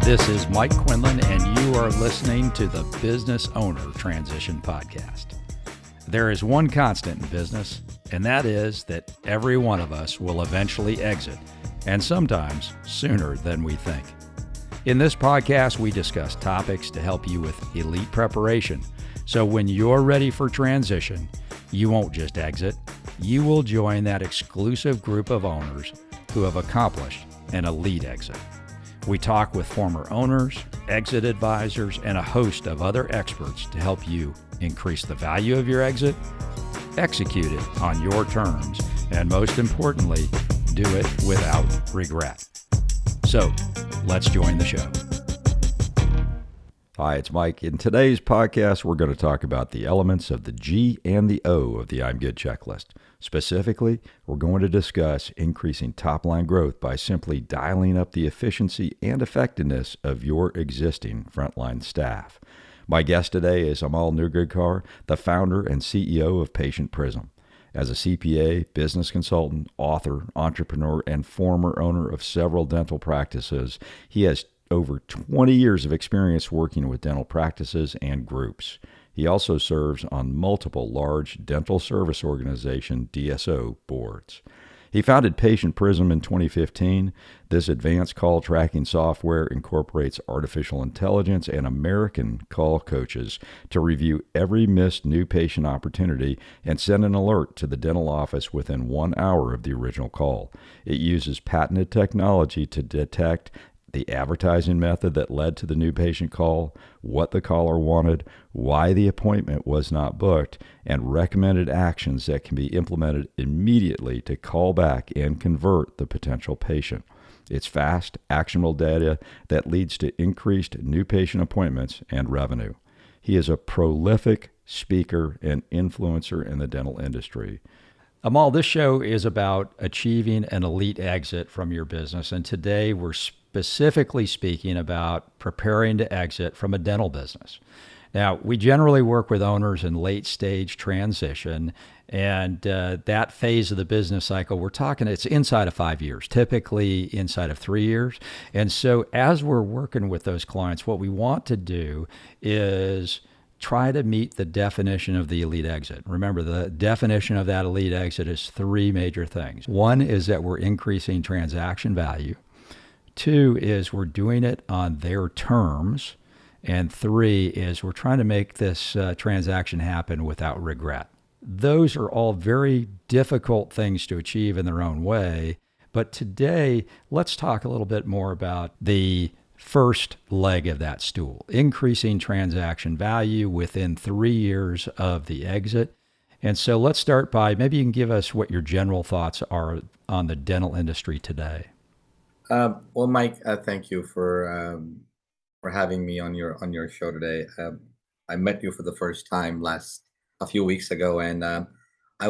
This is Mike Quinlan, and you are listening to the Business Owner Transition Podcast. There is one constant in business, and that is that every one of us will eventually exit, and sometimes sooner than we think. In this podcast, we discuss topics to help you with elite preparation, so when you're ready for transition, you won't just exit, you will join that exclusive group of owners who have accomplished an elite exit. We talk with former owners, exit advisors, and a host of other experts to help you increase the value of your exit, execute it on your terms, and most importantly, do it without regret. So, let's join the show. Hi, it's Mike. In today's podcast, we're going to talk about the elements of the G and the O of the I.M.G.O.O.D checklist. Specifically, we're going to discuss increasing top-line growth by simply dialing up the efficiency and effectiveness of your existing frontline staff. My guest today is Amol Nir-gud-kar, the founder and CEO of Patient Prism. As a CPA, business consultant, author, entrepreneur, and former owner of several dental practices, he has over 20 years of experience working with dental practices and groups. He also serves on multiple large dental service organization DSO boards. He founded Patient Prism in 2015. This advanced call tracking software incorporates artificial intelligence and American call coaches to review every missed new patient opportunity and send an alert to the dental office within 1 hour of the original call. It uses patented technology to detect the advertising method that led to the new patient call, what the caller wanted, why the appointment was not booked, and recommended actions that can be implemented immediately to call back and convert the potential patient. It's fast, actionable data that leads to increased new patient appointments and revenue. He is a prolific speaker and influencer in the dental industry. Amol, this show is about achieving an elite exit from your business, and today we're specifically speaking about preparing to exit from a dental business. Now, we generally work with owners in late stage transition, and that phase of the business cycle, we're talking, it's inside of 5 years, typically inside of 3 years. And so as we're working with those clients, what we want to do is try to meet the definition of the elite exit. Remember, the definition of that elite exit is three major things. One is that we're increasing transaction value. Two is we're doing it on their terms. And three is we're trying to make this transaction happen without regret. Those are all very difficult things to achieve in their own way. But today, let's talk a little bit more about the first leg of that stool, increasing transaction value within 3 years of the exit. And so let's start by, maybe you can give us what your general thoughts are on the dental industry today. Well, Mike, thank you for having me on your show today. I met you for the first time a few weeks ago, and I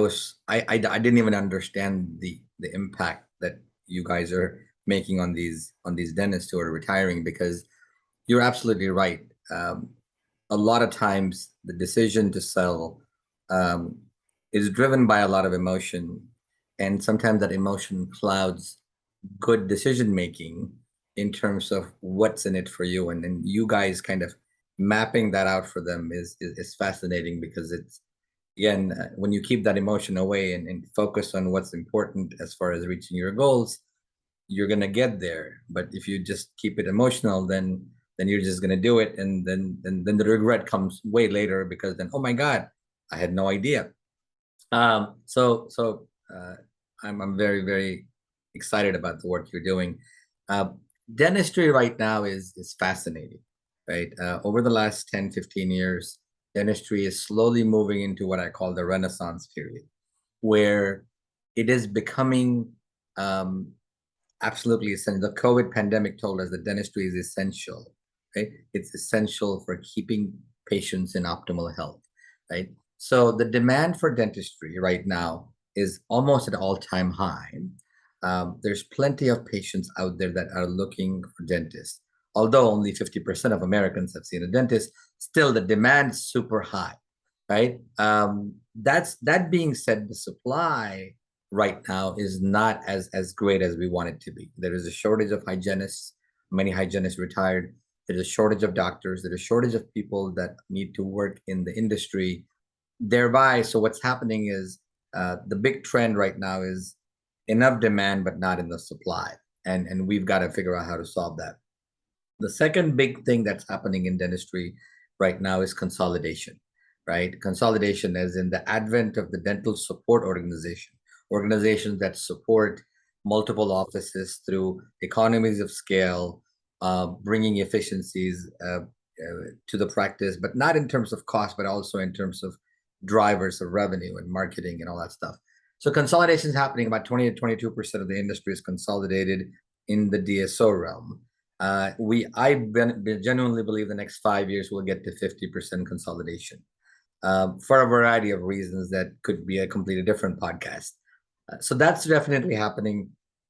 didn't even understand the impact that you guys are making on these dentists who are retiring, because you're absolutely right. A lot of times the decision to sell is driven by a lot of emotion, and sometimes that emotion clouds good decision making in terms of what's in it for you, and then you guys kind of mapping that out for them is fascinating, because it's, again, when you keep that emotion away and focus on what's important as far as reaching your goals, you're gonna get there. But if you just keep it emotional, then you're just gonna do it, and then the regret comes way later, because then, oh my God, I had no idea. So I'm very, very excited about the work you're doing. Dentistry right now is fascinating, right? Over the last 10, 15 years, dentistry is slowly moving into what I call the Renaissance period, where it is becoming absolutely essential. The COVID pandemic told us that dentistry is essential, right? It's essential for keeping patients in optimal health, right? So the demand for dentistry right now is almost at all-time high. There's plenty of patients out there that are looking for dentists. Although only 50% of Americans have seen a dentist, still the demand is super high, right? That being said, the supply right now is not as great as we want it to be. There is a shortage of hygienists. Many hygienists retired. There's a shortage of doctors. There's a shortage of people that need to work in the industry. Thereby, so what's happening is the big trend right now is enough demand, but not in the supply. And we've got to figure out how to solve that. The second big thing that's happening in dentistry right now is consolidation, right? Consolidation as in the advent of the dental support organizations that support multiple offices through economies of scale, bringing efficiencies to the practice, but not in terms of cost, but also in terms of drivers of revenue and marketing and all that stuff. So consolidation is happening. About 20 to 22% of the industry is consolidated in the DSO realm. I genuinely believe the next 5 years we'll get to 50% consolidation for a variety of reasons that could be a completely different podcast. So that's definitely happening.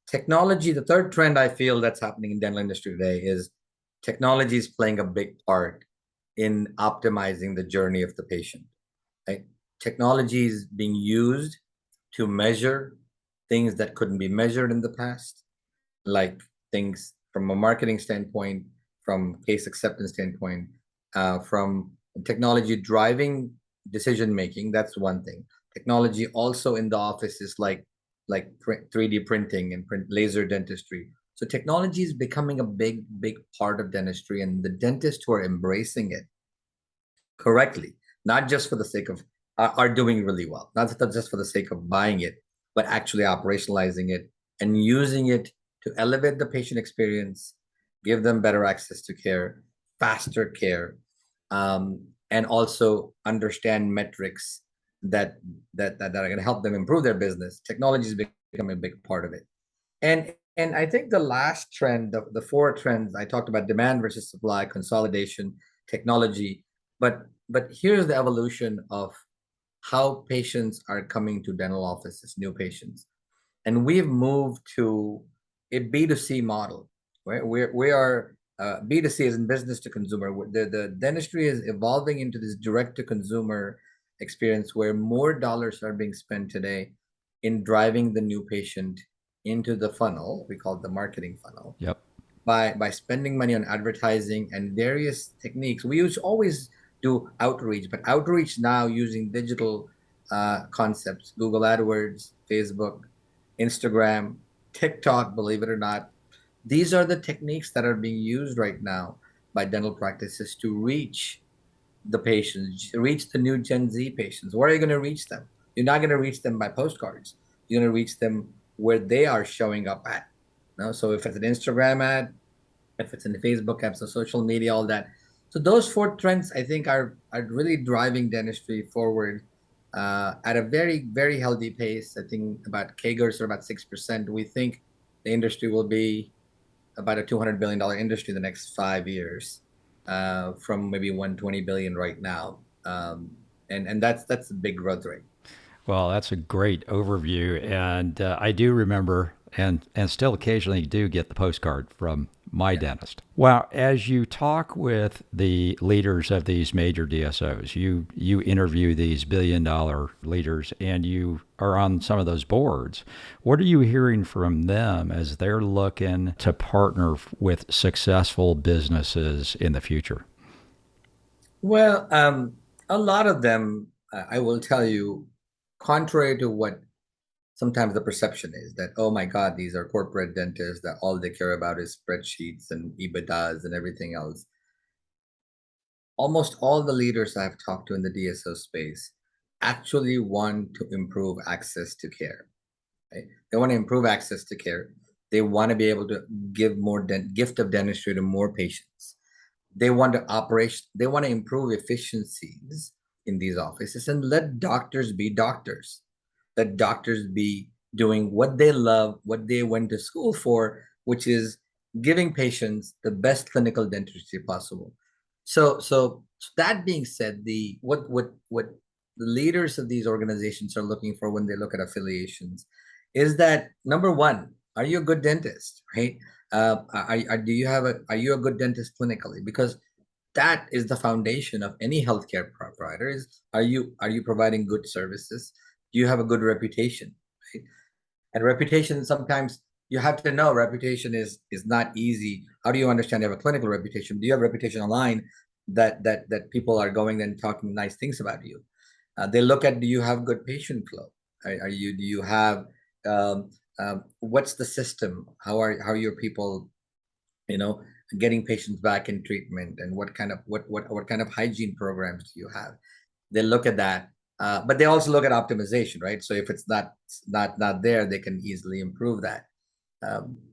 Technology, the third trend I feel that's happening in dental industry today is technology is playing a big part in optimizing the journey of the patient. Right? Technology is being used to measure things that couldn't be measured in the past, like things from a marketing standpoint, from case acceptance standpoint, from technology driving decision making. That's one thing. Technology also in the office is like 3D printing and laser dentistry. So technology is becoming a big part of dentistry, and the dentists who are embracing it correctly, not just for the sake of are doing really well, not just for the sake of buying it, but actually operationalizing it and using it to elevate the patient experience, give them better access to care, faster care, and also understand metrics that are going to help them improve their business. Technology is becoming a big part of it. And I think the last trend, the four trends I talked about: demand versus supply, consolidation, technology. But here's the evolution of how patients are coming to dental offices, new patients. And we've moved to a B2C model, right? We are B2C is in business to consumer. The dentistry is evolving into this direct to consumer experience where more dollars are being spent today in driving the new patient into the funnel. We call it the marketing funnel. Yep. By spending money on advertising and various techniques. We always do outreach, but outreach now using digital concepts: Google AdWords, Facebook, Instagram, TikTok, believe it or not. These are the techniques that are being used right now by dental practices to reach the patients, reach the new Gen Z patients. Where are you going to reach them? You're not going to reach them by postcards. You're going to reach them where they are showing up at. You know? So if it's an Instagram ad, if it's in the Facebook apps, so social media, all that. So those four trends, I think, are really driving dentistry forward at a very healthy pace. I think about CAGRs are about 6%. We think the industry will be about a $200 billion industry in the next 5 years, from maybe 120 billion right now, and that's a big growth rate. Well, that's a great overview, and I do remember, and still occasionally do get the postcard from my dentist. Well, as you talk with the leaders of these major DSOs, you interview these billion-dollar leaders, and you are on some of those boards. What are you hearing from them as they're looking to partner with successful businesses in the future? Well, a lot of them, I will tell you, contrary to what sometimes the perception is, that, oh my God, these are corporate dentists that all they care about is spreadsheets and EBITDAs and everything else. Almost all the leaders I've talked to in the DSO space actually want to improve access to care. Right? They want to improve access to care. They want to be able to give more gift of dentistry to more patients. They want to They want to improve efficiencies in these offices and let doctors be doctors. Let doctors be doing what they love, what they went to school for, which is giving patients the best clinical dentistry possible. So that being said, what the leaders of these organizations are looking for when they look at affiliations is that, number one, are you a good dentist, right? Are you a good dentist clinically? Because that is the foundation of any healthcare provider. Is are you providing good services? Do you have a good reputation, right? And reputation, sometimes you have to know reputation is not easy. How do you understand you have a clinical reputation? Do you have a reputation online that people are going and talking nice things about you? They look at, do you have good patient flow? Do you have um, what's the system? How are your people, you know, getting patients back in treatment, and what kind of hygiene programs do you have? They look at that, but they also look at optimization, right? So if it's not there, they can easily improve that.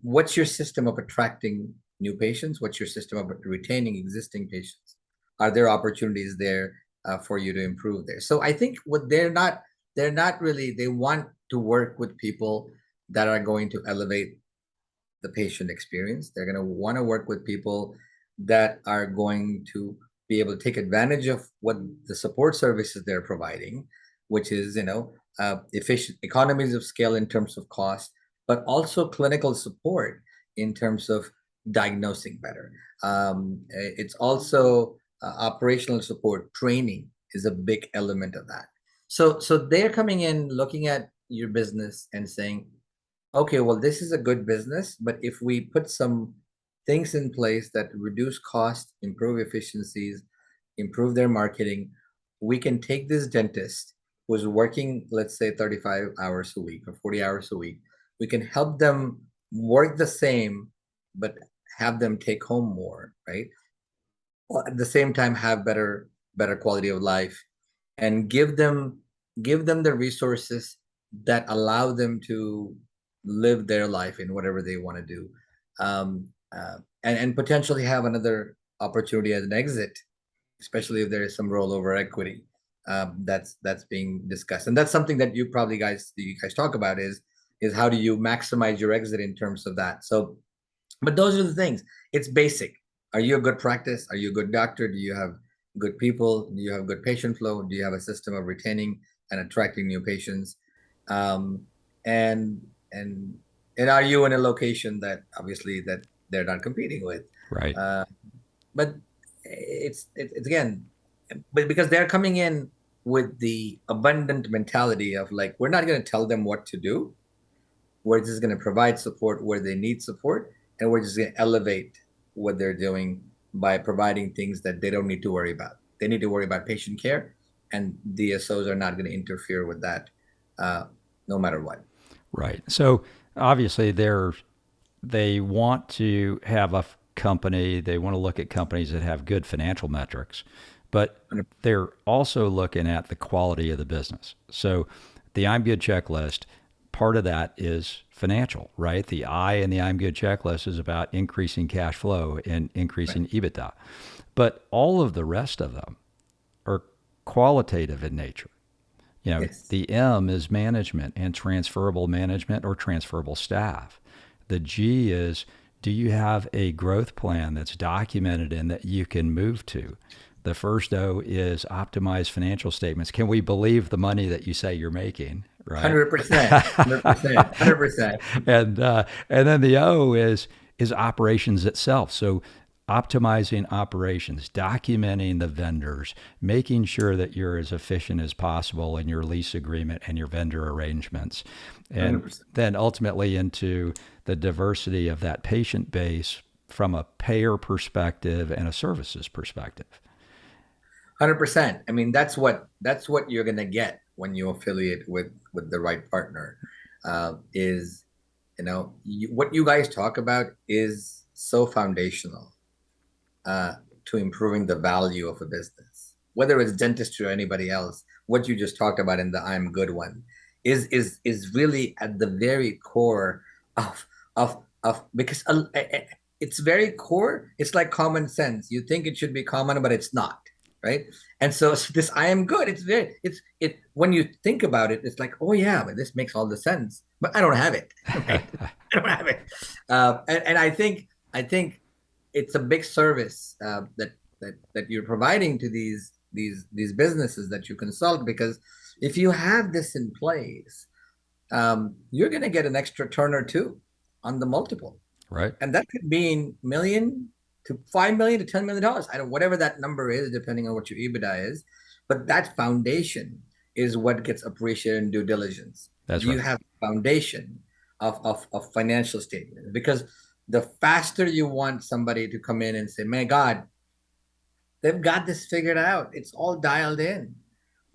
What's your system of attracting new patients? What's your system of retaining existing patients? Are there opportunities there for you to improve there? So I think what they're not really, they want to work with people that are going to elevate the patient experience. They're going to want to work with people that are going to be able to take advantage of what the support services they're providing, which is, efficient economies of scale in terms of cost, but also clinical support in terms of diagnosing better. It's also operational support. Training is a big element of that. So they're coming in, looking at your business and saying, okay, well, this is a good business, but if we put some things in place that reduce cost, improve efficiencies, improve their marketing, we can take this dentist who's working, let's say, 35 hours a week or 40 hours a week. We can help them work the same, but have them take home more, right? Well, at the same time, have better quality of life, and give them the resources that allow them to live their life in whatever they want to do, and potentially have another opportunity as an exit, especially if there is some rollover equity that's being discussed. And that's something that you guys talk about, is how do you maximize your exit in terms of that. So, but those are the things. It's basic. Are you a good practice? Are you a good doctor? Do you have good people? Do you have good patient flow? Do you have a system of retaining and attracting new patients? Um, and and and are you in a location that obviously that they're not competing with? Right. Uh, but it's again, but because they're coming in with the abundant mentality of like, we're not going to tell them what to do. We're just going to provide support where they need support, and we're just going to elevate what they're doing by providing things that they don't need to worry about. They need to worry about patient care, and DSOs are not going to interfere with that, uh, no matter what. Right. So obviously they want to have a company, they want to look at companies that have good financial metrics, but they're also looking at the quality of the business. So the I'm Good checklist, part of that is financial, right? The I in the I'm Good checklist is about increasing cash flow and increasing Right. EBITDA. But all of the rest of them are qualitative in nature. Yes. The M is management and transferable management or transferable staff. The G is, do you have a growth plan that's documented and that you can move to? The first O is optimize financial statements. Can we believe the money that you say you're making? Right. 100%. 100%. 100%. And then the O is operations itself. So optimizing operations, documenting the vendors, making sure that you're as efficient as possible in your lease agreement and your vendor arrangements, and 100%. then ultimately into the diversity of that patient base from a payer perspective and a services perspective. 100%. I mean, that's what you're gonna get when you affiliate with the right partner. Is what you guys talk about is so foundational uh, to improving the value of a business, whether it's dentistry or anybody else. What you just talked about in the I'm Good one is really at the very core of because it's very core. It's like common sense. You think it should be common, but it's not, right? And so this I am good. It when you think about it, it's like, oh yeah, but this makes all the sense. But I don't have it, right? I don't have it. And I think it's a big service that you're providing to these businesses that you consult, because if you have this in place, you're going to get an extra turn or two on the multiple, Right. and that could mean million to 5 million to $10 million. I don't, whatever that number is, depending on what your EBITDA is, but that foundation is what gets appreciated in due diligence. That's Do you right. have foundation? of financial statements, because the faster you want somebody to come in and say, "My God, they've got this figured out. It's all dialed in.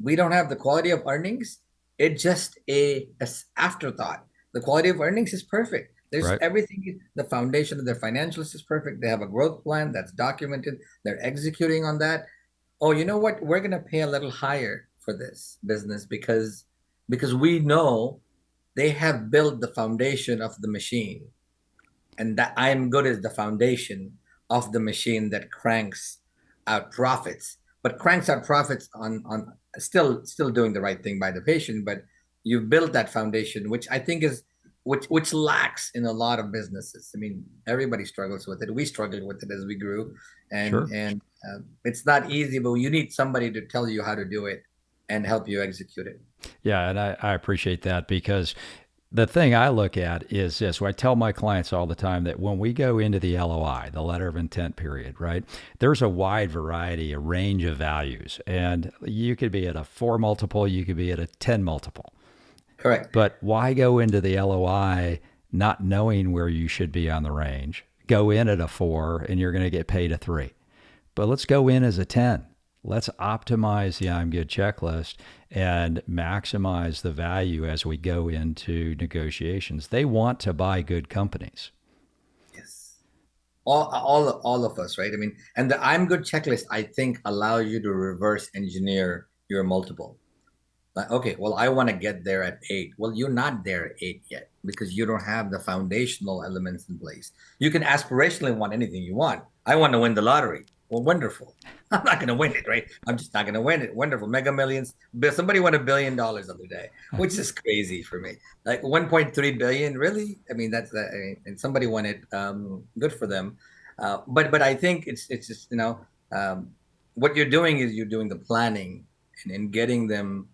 We don't have the quality of earnings. It's just a afterthought. The quality of earnings is perfect. There's Right. everything. The foundation of their financials is perfect. They have a growth plan that's documented. They're executing on that. Oh, you know what? We're gonna pay a little higher for this business because we know they have built the foundation of the machine, and that I.M.G.O.O.D is the foundation of the machine that cranks out profits, but cranks out profits on still doing the right thing by the patient. But you've built that foundation, which I think is which lacks in a lot of businesses. I mean, everybody struggles with it. We struggled with it as we grew, Sure. and it's not easy, but you need somebody to tell you how to do it and help you execute it. Yeah, and I appreciate that because the thing I look at is this. I tell my clients all the time that when we go into the LOI, the letter of intent period, right, there's a wide variety, a range of values. And you could be at a 4 multiple, you could be at a 10 multiple. Correct. But why go into the LOI not knowing where you should be on the range? Go in at a 4 and you're going to get paid a 3. But let's go in as a 10. Let's optimize the I'm Good checklist and maximize the value as we go into negotiations. They want to buy good companies. Yes. All of us, right? I mean, and the I.M.G.O.O.D checklist, I think, allows you to reverse engineer your multiple. Like, okay, well, I want to get there at 8. Well, you're not there at 8 yet because you don't have the foundational elements in place. You can aspirationally want anything you want. I want to win the lottery. Well, wonderful. I'm not going to win it, right? I'm just not going to win it. Wonderful. Mega Millions. Somebody won $1 billion the other day, which is crazy for me. Like 1.3 billion, really? I mean, that's that. I mean, and somebody won it. Good for them. But I think it's just what you're doing is you're doing the planning and getting them.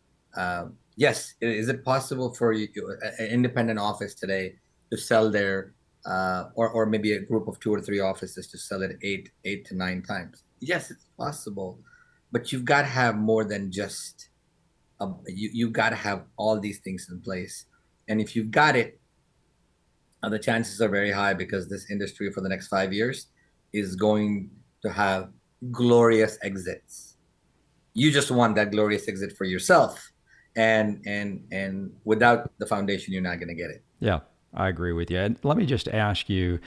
Yes, is it possible for an independent office today to sell their or maybe a group of 2 or 3 offices to sell it eight to 9 times? Yes, it's possible, but you've got to have more than just you've got to have all these things in place, and if you've got it, the chances are very high because this industry for the next 5 years is going to have glorious exits. You just want that glorious exit for yourself, and without the foundation you're not going to get it. Yeah, I agree with you. And let me just ask you,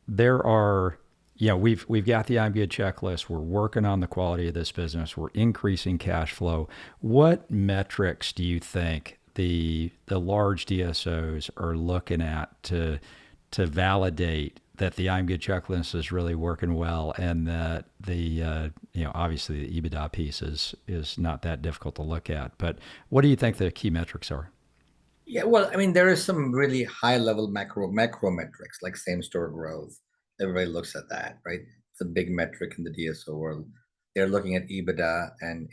there are, we've got the I'm Good checklist. We're working on the quality of this business. We're increasing cash flow. What metrics do you think the large DSOs are looking at to validate that the I'm Good checklist is really working well, and that the obviously the EBITDA piece is not that difficult to look at. But what do you think the key metrics are? Yeah, well, I mean, there is some really high level macro metrics like same store growth. Everybody looks at that, right? It's a big metric in the DSO world. They're looking at EBITDA, and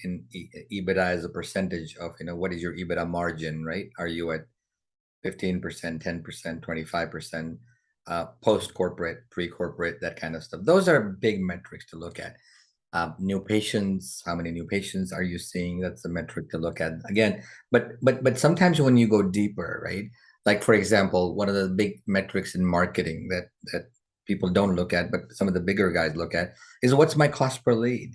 EBITDA is a percentage of, what is your EBITDA margin, right? Are you at 15%, 10%, 25%, post corporate, pre corporate, that kind of stuff? Those are big metrics to look at. New patients, how many new patients are you seeing? That's a metric to look at again. But sometimes when you go deeper, right? Like for example, one of the big metrics in marketing that people don't look at, but some of the bigger guys look at, is what's my cost per lead,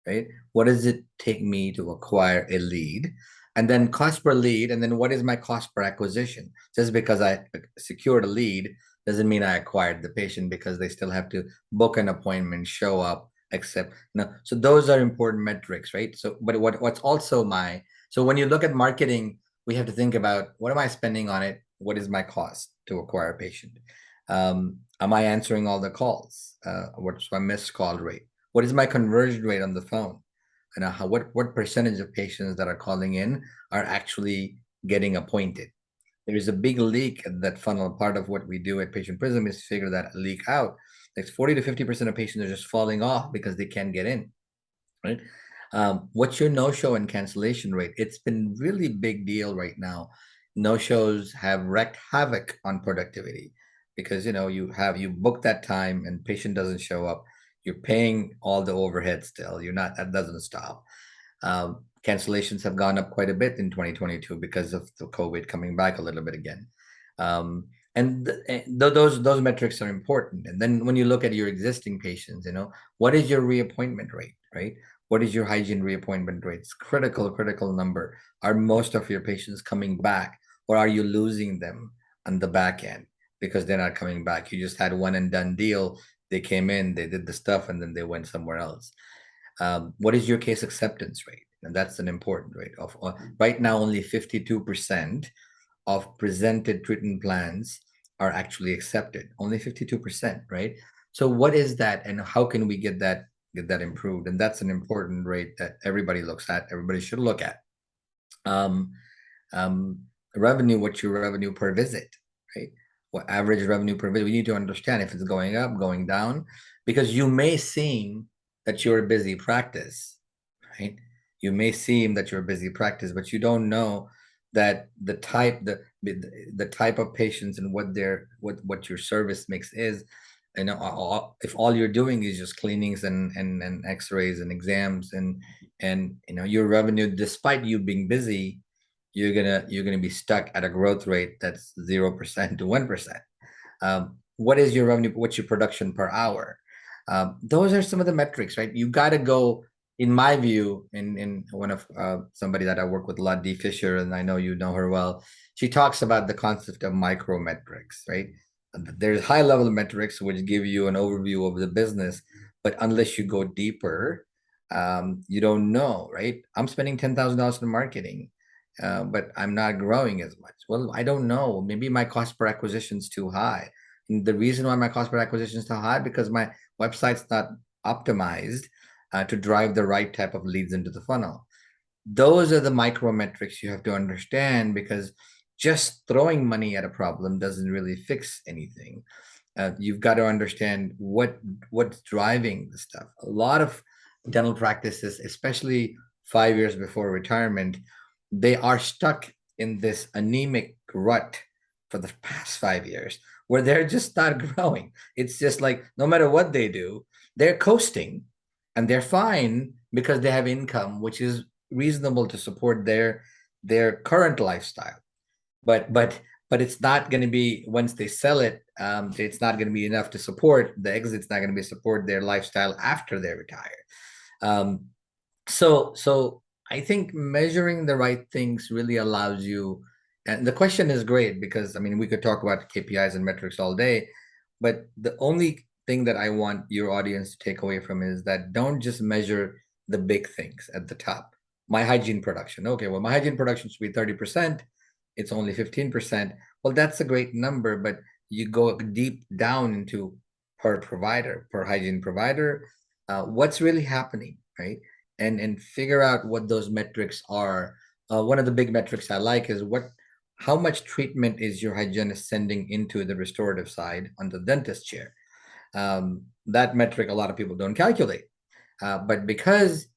right? What does it take me to acquire a lead? And then cost per lead, and then what is my cost per acquisition? Just because I secured a lead doesn't mean I acquired the patient, because they still have to book an appointment, show up, accept. No, so those are important metrics, right? So, but what's also so when you look at marketing, we have to think about, what am I spending on it? What is my cost to acquire a patient? Am I answering all the calls? What's my missed call rate? What is my conversion rate on the phone? And what percentage of patients that are calling in are actually getting appointed? There is a big leak at that funnel. Part of what we do at Patient Prism is figure that leak out. Like 40 to 50% of patients are just falling off because they can't get in, right? What's your no-show and cancellation rate? It's been really big deal right now. No-shows have wreaked havoc on productivity, because you book that time and patient doesn't show up. You're paying all the overhead still. That doesn't stop. Cancellations have gone up quite a bit in 2022 because of the COVID coming back a little bit again. Those metrics are important. And then when you look at your existing patients, what is your reappointment rate, right? What is your hygiene reappointment rate? It's critical number. Are most of your patients coming back, or are you losing them on the back end because they're not coming back? You just had one and done deal. They came in, they did the stuff, and then they went somewhere else. What is your case acceptance rate? And that's an important rate. Of right now, only 52% of presented treatment plans are actually accepted. Only 52%, right? So what is that, and how can we get that improved? And that's an important rate that everybody looks at. Everybody should look at. Um, Revenue. What's your revenue per visit, right? What average revenue per visit? We need to understand if it's going up, going down, because you may seem that you're a busy practice, right? You may seem that you're a busy practice, but you don't know that the type of patients and what your service mix is. If all you're doing is just cleanings and x-rays and exams, and your revenue, despite you being busy, you're gonna be stuck at a growth rate that's 0% to 1%. What is your revenue? What's your production per hour? Those are some of the metrics, right? You got to go, in my view, in one of somebody that I work with, Dee Fisher, and I know you know her well. She talks about the concept of micrometrics, right? There's high level metrics which give you an overview of the business, but unless you go deeper, you don't know, right? I'm spending $10,000 in marketing, but I'm not growing as much. Well, I don't know. Maybe my cost per acquisition is too high. And the reason why my cost per acquisition is too high, because my website's not optimized to drive the right type of leads into the funnel. Those are the micrometrics you have to understand, because just throwing money at a problem doesn't really fix anything. You've got to understand what's driving the stuff. A lot of dental practices, especially 5 years before retirement, they are stuck in this anemic rut for the past 5 years where they're just not growing. It's just like no matter what they do, they're coasting and they're fine because they have income, which is reasonable to support their current lifestyle. But it's not going to be, once they sell it, it's not going to be enough to support the exit's not going to be support their lifestyle after they retire. So I think measuring the right things really allows you. And the question is great because, I mean, we could talk about KPIs and metrics all day, but the only thing that I want your audience to take away from is that don't just measure the big things at the top. My hygiene production. Okay, well, my hygiene production should be 30%. It's only 15%. Well, that's a great number, but you go deep down into per provider, per hygiene provider, what's really happening, right? And figure out what those metrics are. One of the big metrics I like is how much treatment is your hygienist sending into the restorative side on the dentist chair. That metric a lot of people don't calculate, but because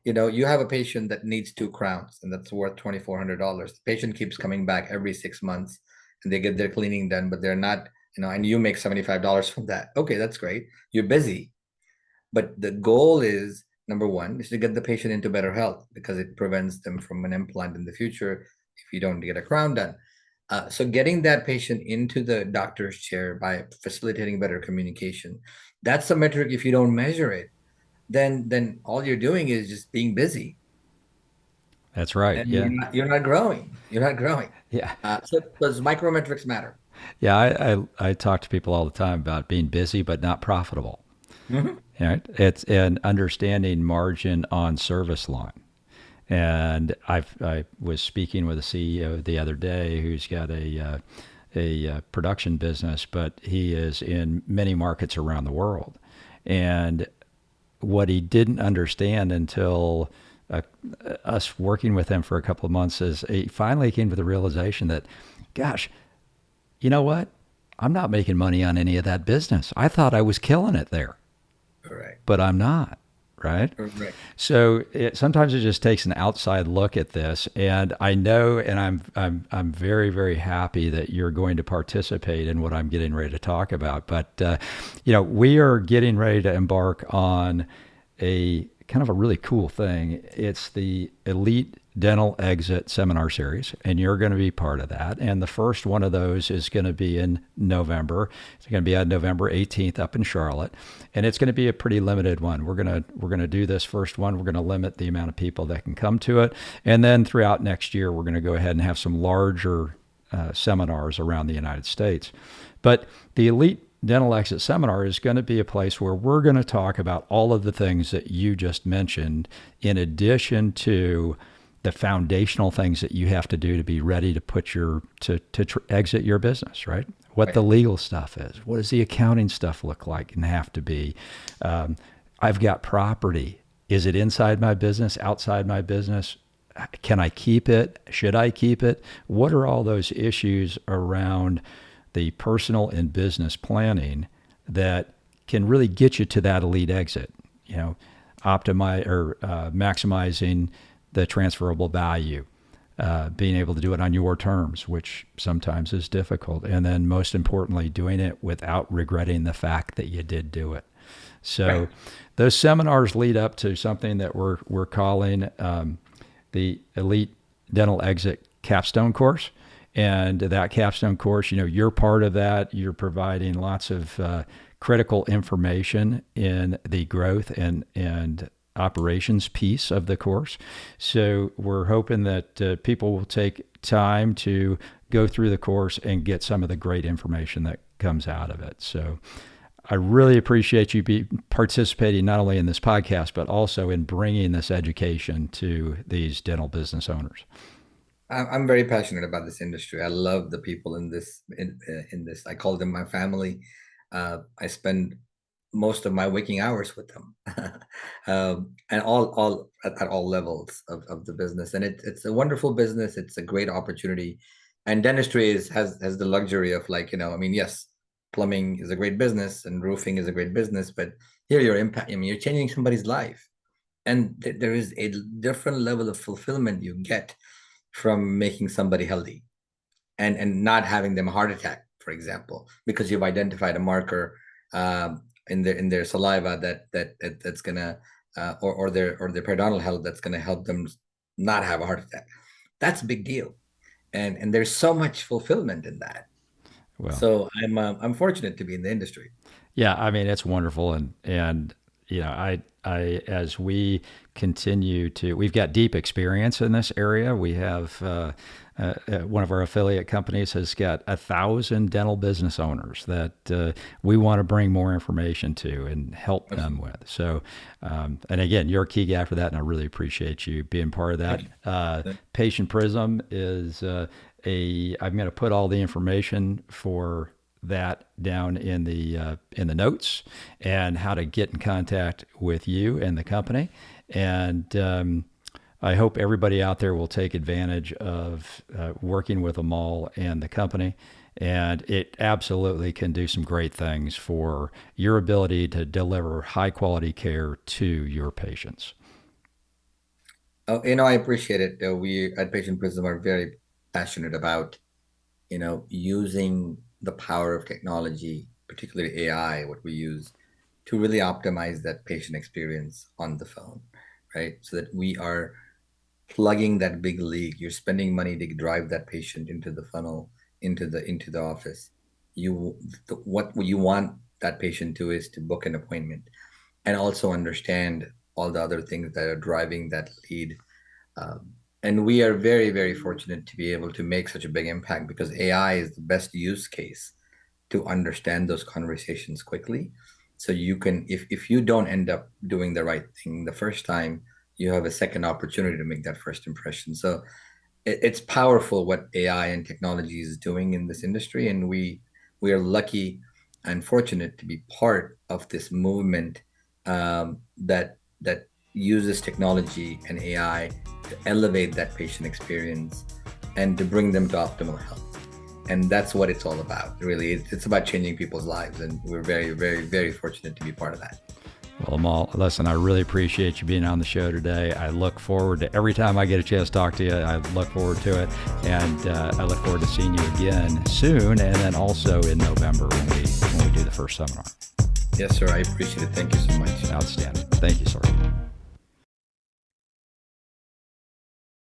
you have a patient that needs 2 crowns and that's worth $2,400. The patient keeps coming back every 6 months and they get their cleaning done, but they're not, and you make $75 from that. Okay, that's great. You're busy, but the goal is, number one, is to get the patient into better health because it prevents them from an implant in the future if you don't get a crown done. So getting that patient into the doctor's chair by facilitating better communication, that's a metric. If you don't measure it, then all you're doing is just being busy. That's right. And Yeah. you're not growing. You're not growing. Yeah. So those micrometrics matter. Yeah. I talk to people all the time about being busy but not profitable. Mhm. Right? It's an understanding margin on service line. And I was speaking with a CEO the other day who's got a production business, but he is in many markets around the world. And what he didn't understand until us working with him for a couple of months is he finally came to the realization that, gosh, you know what? I'm not making money on any of that business. I thought I was killing it there, Correct. but I'm not. Right. Correct. So sometimes it just takes an outside look at this, and I know, and I'm very, very happy that you're going to participate in what I'm getting ready to talk about. But we are getting ready to embark on a kind of a really cool thing. It's the Elite Dental Exit Seminar Series, and you're going to be part of that. And the first one of those is going to be in November. It's going to be on November 18th up in Charlotte, and it's going to be a pretty limited one. We're going to do this first one. We're going to limit the amount of people that can come to it, and then throughout next year, we're going to go ahead and have some larger seminars around the United States. But the Elite Dental Exit Seminar is going to be a place where we're going to talk about all of the things that you just mentioned, in addition to the foundational things that you have to do to be ready to put exit your business, right? What the legal stuff is. What does the accounting stuff look like and have to be? I've got property. Is it inside my business, outside my business? Can I keep it? Should I keep it? What are all those issues around the personal and business planning that can really get you to that elite exit? Optimize or maximizing the transferable value, being able to do it on your terms, which sometimes is difficult. And then most importantly, doing it without regretting the fact that you did do it. So those seminars lead up to something that we're calling the Elite Dental Exit Capstone Course. And that capstone course, you're part of that. You're providing lots of critical information in the growth and operations piece of the course. So we're hoping that people will take time to go through the course and get some of the great information that comes out of it. So I really appreciate you participating not only in this podcast, but also in bringing this education to these dental business owners. I'm very passionate about this industry. I love the people in this. In this, I call them my family. I spend most of my waking hours with them, and all at all levels of the business. And it's a wonderful business. It's a great opportunity, and dentistry has the luxury of yes, plumbing is a great business and roofing is a great business, but here you're changing somebody's life, and there is a different level of fulfillment you get from making somebody healthy and not having them a heart attack, for example, because you've identified a marker in their saliva that's gonna or their periodontal health that's gonna help them not have a heart attack. That's a big deal, and there's so much fulfillment in that. Well, so I'm fortunate to be in the industry. Yeah, I mean, it's wonderful, and I as we continue to, we've got deep experience in this area. We have one of our affiliate companies has got 1,000 dental business owners that we want to bring more information to and help them with. So, and again, you're a key guy for that, and I really appreciate you being part of that. Patient Prism is I'm going to put all the information for that down in the notes, and how to get in contact with you and the company. And I hope everybody out there will take advantage of working with Amol and the company. And it absolutely can do some great things for your ability to deliver high quality care to your patients. Oh, I appreciate it. We at Patient Prism are very passionate about, using the power of technology, particularly AI, what we use to really optimize that patient experience on the phone, right? So that we are plugging that big leak. You're spending money to drive that patient into the funnel, into the office. What you want that patient to is to book an appointment and also understand all the other things that are driving that lead. And we are very, very fortunate to be able to make such a big impact, because AI is the best use case to understand those conversations quickly. So you can, if you don't end up doing the right thing the first time, you have a second opportunity to make that first impression. So it's powerful what AI and technology is doing in this industry. And we are lucky and fortunate to be part of this movement that uses technology and AI to elevate that patient experience and to bring them to optimal health. And that's what it's all about. Really, it's about changing people's lives. And we're very, very, very fortunate to be part of that. Well, Amol, listen, I really appreciate you being on the show today. I look forward to every time I get a chance to talk to you. I look forward to it. And I look forward to seeing you again soon. And then also in November when we do the first seminar. Yes, sir. I appreciate it. Thank you so much. Outstanding. Thank you, sir.